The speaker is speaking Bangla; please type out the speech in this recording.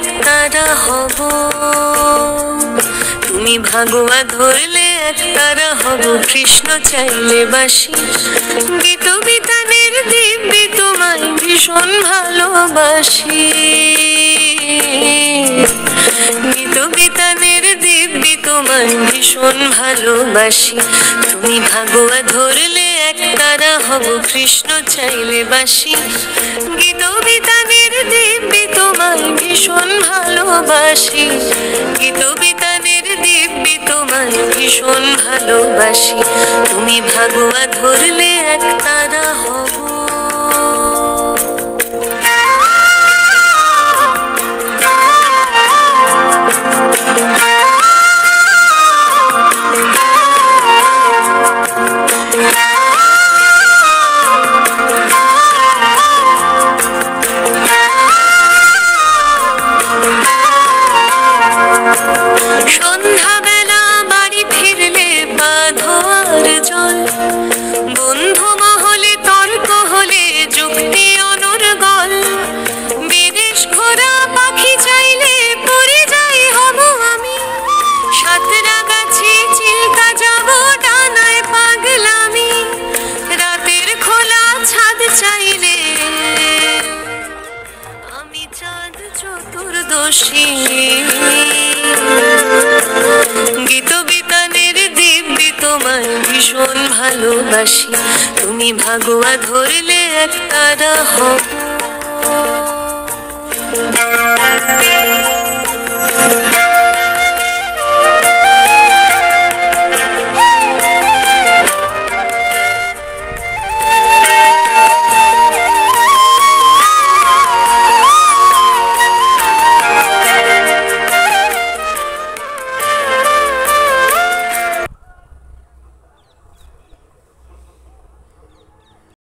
একতারা হব, তুমি ভাগোয়া ধরলে একতারা হব, কৃষ্ণ চাইলে বাসি। গীত বিতানের দিব্যি তোমায় ভীষণ ভালোবাসি, গীত বিতানের দিব্যি তোমায় ভীষণ ভালোবাসি। তুমি ভাগোয়া ধরলে একতারা হব, কৃষ্ণ চাইলে বাসি। গীত বিতানের দিব্যি তোমায় ভীষণ ভালোবাসি, গীত বিতানের দিব্যি তোমায় ভীষণ ভালোবাসি। তুমি ভাগোয়া ধরলে একতারা হব। সন্ধ্যাবেলা বাড়ি ফিরলে বাঁধো আর জল, বন্ধু মহলে তর্ক হলে যুক্তি অনর্গল। বিদেশ ঘোরা পাখি চাইলে পড়ে যাই হব আমি, সাতরা গাছে চিল্কা যাব ডানায় পাগলামি। রাতের খোলা ছাদ চাইলে আমি চাঁদ চতুর্দশী। গীত বিতানের দিব্যি তোমায় ভীষণ ভালোবাসি, তুমি ভাগোয়া ধরলে একতারা হব।